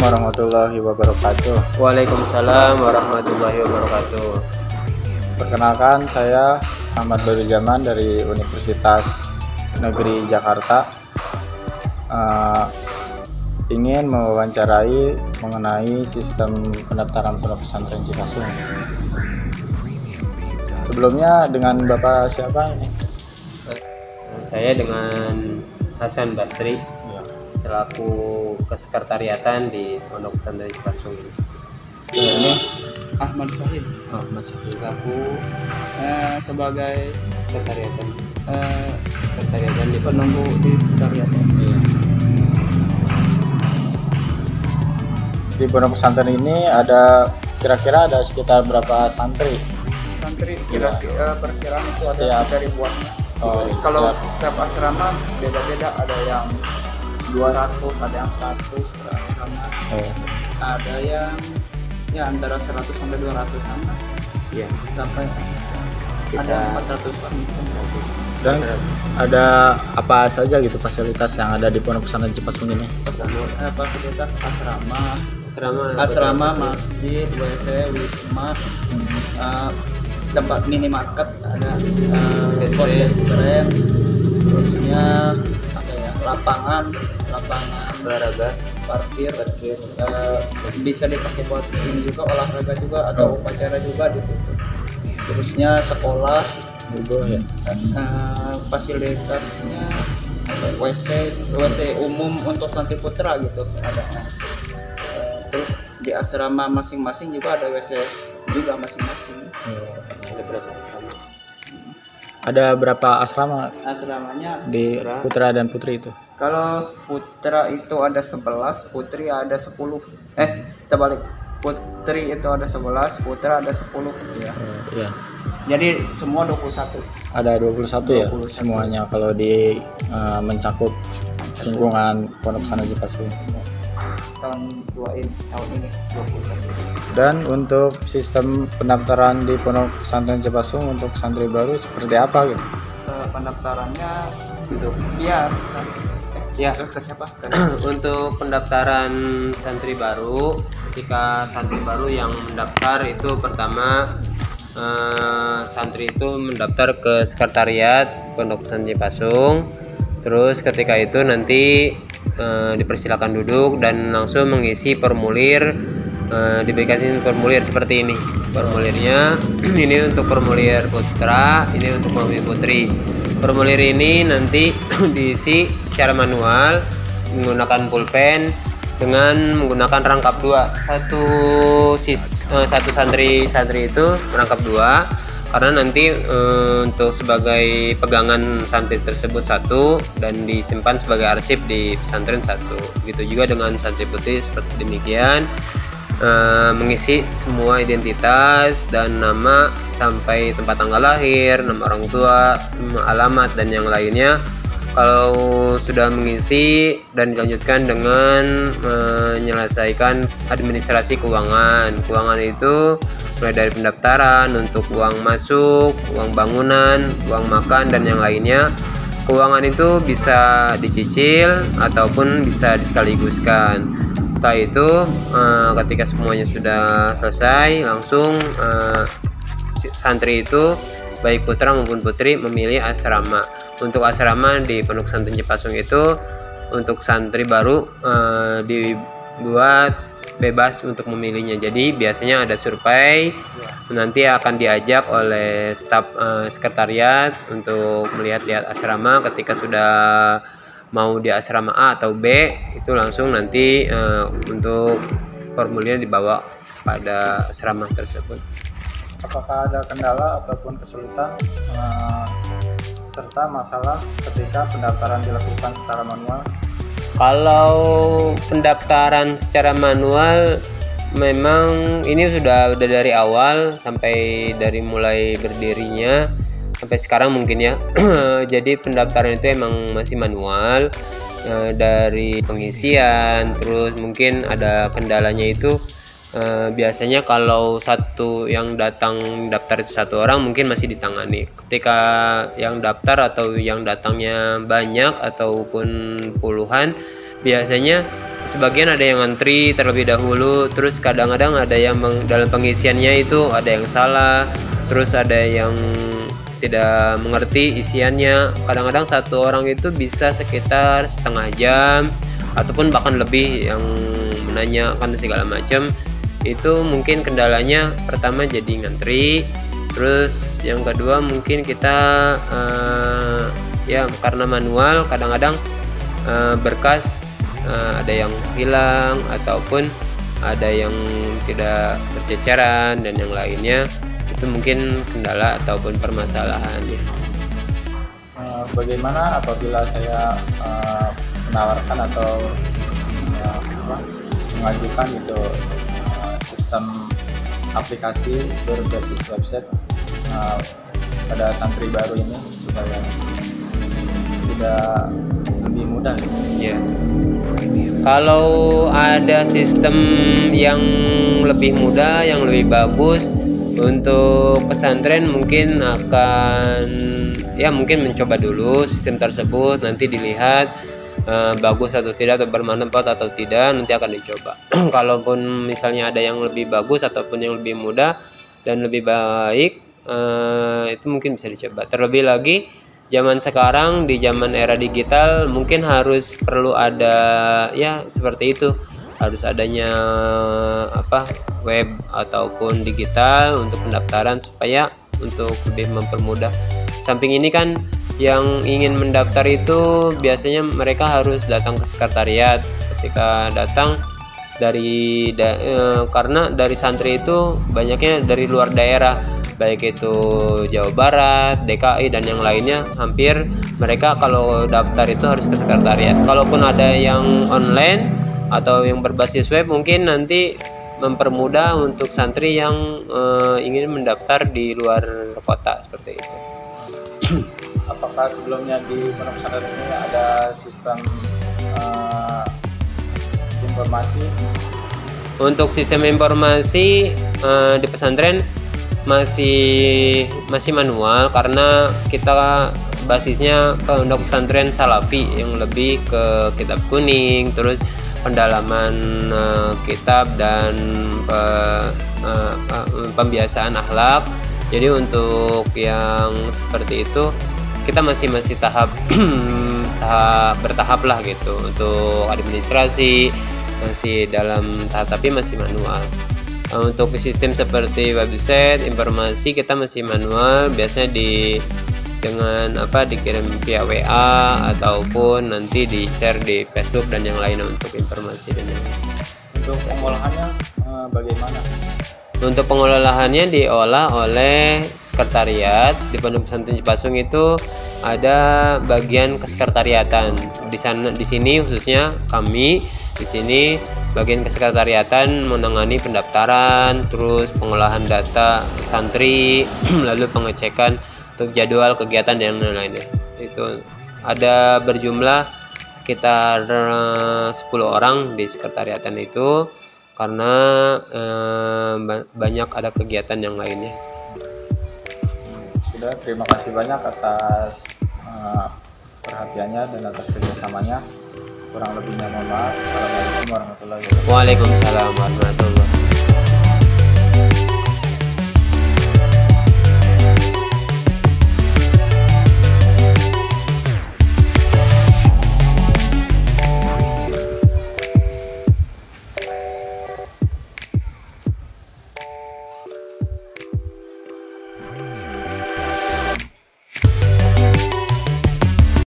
warahmatullahi wabarakatuh. Waalaikumsalam warahmatullahi wabarakatuh. Perkenalkan, saya Ahmad Barujaman dari Universitas Negeri Jakarta. Ingin mewawancarai mengenai sistem pendaftaran pondok pesantren Cipasung. Sebelumnya dengan Bapak siapa ini? Saya dengan Hasan Basri, selaku kesekretariatan di Pondok Pesantren Cipasung. Ini Ahmad Sahid Selaku sebagai sekretariatan di penunggu di sekretariatan. di pondok pesantren ini ada kira-kira ada sekitar berapa santri? Santri kira-kira perkiraan itu Setiap- ada 3 ribuan. Oh, Kalau setiap- setiap asrama beda-beda, ada yang 200, ada yang 100 per asrama, ada yang ya antara 100 sampai 200-an lah. ya Sampai Kita- ada 400-an. Dan ada apa saja gitu fasilitas yang ada di pondok pesantren Cipasung ini? Fasilitas asrama masjid, WC, wisma, tempat minimarket, ada pos restaurant, terusnya apa ya, lapangan olahraga, parkir, bisa dipakai buat ini juga, olahraga juga atau upacara juga di situ. Terusnya sekolah, fasilitasnya WC umum untuk santri putra gitu ada. Terus di asrama masing-masing juga ada WC juga masing-masing. ada berapa asrama? Ada berapa asrama Asramanya di putra dan putri itu? kalau putra itu ada 11, putri ada 10. Terbalik. Putri itu ada 11, putra ada 10 ya. Iya. Jadi semua 21. Ada 21 ya 21. semuanya kalau di mencakup lingkungan pondok pesantren Cipasung. tahun ini 21. Dan untuk sistem pendaftaran di pondok pesantren Cipasung untuk santri baru seperti apa gitu? Pendaftarannya Untuk biasa. Ya. Ke siapa? Untuk pendaftaran santri baru, ketika santri baru yang mendaftar itu pertama santri itu mendaftar ke sekretariat Pondok Pesantren Cipasung. Terus ketika itu nanti dipersilakan duduk dan langsung mengisi formulir. Diberikan formulir seperti ini. Formulirnya ini untuk formulir putra, ini untuk formulir putri. Formulir ini nanti diisi secara manual menggunakan pulpen dengan menggunakan rangkap 2. Satu santri itu merangkap 2 karena nanti untuk sebagai pegangan santri tersebut 1 dan disimpan sebagai arsip di pesantren 1. Begitu juga dengan santri putri seperti demikian. Mengisi semua identitas dan nama sampai tempat tanggal lahir, nama orang tua, nama alamat dan yang lainnya. Kalau sudah mengisi dan dilanjutkan dengan menyelesaikan administrasi keuangan. Keuangan itu mulai dari pendaftaran untuk uang masuk, uang bangunan, uang makan dan yang lainnya. Keuangan itu bisa dicicil ataupun bisa diskaliguskan. Setelah itu ketika semuanya sudah selesai, langsung santri itu baik putra maupun putri memilih asrama. Untuk asrama di Pondok Pesantren Cipasung itu untuk santri baru dibuat bebas untuk memilihnya. Jadi biasanya ada survei, nanti akan diajak oleh staf sekretariat untuk melihat-lihat asrama. Ketika sudah mau di asrama A atau B, itu langsung nanti untuk formulirnya dibawa pada asrama tersebut. Apakah ada kendala ataupun kesulitan serta masalah ketika pendaftaran dilakukan secara manual? Kalau pendaftaran secara manual memang ini sudah dari awal sampai dari mulai berdirinya sampai sekarang mungkin ya. Jadi pendaftaran itu emang masih manual dari pengisian, terus mungkin ada kendalanya itu biasanya kalau satu yang datang daftar itu satu orang mungkin masih ditangani. Ketika yang daftar atau yang datangnya banyak ataupun puluhan, biasanya sebagian ada yang ngantri terlebih dahulu, terus kadang-kadang ada yang dalam pengisiannya itu ada yang salah, terus ada yang tidak mengerti isiannya. Kadang-kadang satu orang itu bisa sekitar setengah jam ataupun bahkan lebih yang menanyakan segala macam. Itu mungkin kendalanya pertama jadi ngantri, terus yang kedua mungkin kita ya karena manual kadang-kadang berkas ada yang hilang ataupun ada yang tidak berceceran dan yang lainnya. Itu mungkin kendala ataupun permasalahannya. Bagaimana apabila saya menawarkan atau mengajukan gitu sistem aplikasi berbasis website pada santri baru ini supaya tidak lebih mudah? Ya. Kalau ada sistem yang lebih mudah, yang lebih bagus untuk pesantren, mungkin akan mungkin mencoba dulu sistem tersebut, nanti dilihat bagus atau tidak, atau bermanfaat atau tidak, nanti akan dicoba. Kalaupun misalnya ada yang lebih bagus ataupun yang lebih mudah dan lebih baik, itu mungkin bisa dicoba. Terlebih lagi zaman sekarang, di zaman era digital, mungkin harus perlu ada seperti itu, harus adanya web ataupun digital untuk pendaftaran supaya untuk lebih mempermudah. Samping ini kan yang ingin mendaftar itu biasanya mereka harus datang ke sekretariat. Ketika datang karena dari santri itu banyaknya dari luar daerah, baik itu Jawa Barat, DKI dan yang lainnya, hampir mereka kalau daftar itu harus ke sekretariat. Kalaupun ada yang online atau yang berbasis web, mungkin nanti mempermudah untuk santri yang ingin mendaftar di luar kota seperti itu. Apakah sebelumnya di pondok pesantren ini ada sistem informasi? Untuk sistem informasi di pesantren masih manual, karena kita basisnya pondok pesantren Salafi yang lebih ke kitab kuning, terus pendalaman kitab dan pembiasaan akhlak. Jadi untuk yang seperti itu kita masih tahap bertahap lah gitu. Untuk administrasi masih dalam tahap, tapi masih manual. Untuk sistem seperti website informasi kita masih manual, biasanya dikirim via WA ataupun nanti di share di Facebook dan yang lain untuk informasi dan yang lain. Untuk pengolahannya bagaimana? Untuk pengolahannya diolah oleh sekretariat. Di Pondok Pesantren Cipasung itu ada bagian kesekretariatan. Di sini khususnya kami di sini bagian kesekretariatan menangani pendaftaran, terus pengolahan data santri, lalu pengecekan untuk jadwal kegiatan dan lain-lainnya. Itu ada berjumlah sekitar 10 orang di sekretariatan itu, karena banyak ada kegiatan yang lainnya. Sudah, terima kasih banyak atas perhatiannya dan atas kerjasamanya. Kurang lebihnya mohon maaf. Assalamualaikum warahmatullahi wabarakatuh. Waalaikumsalam warahmatullahi wabarakatuh.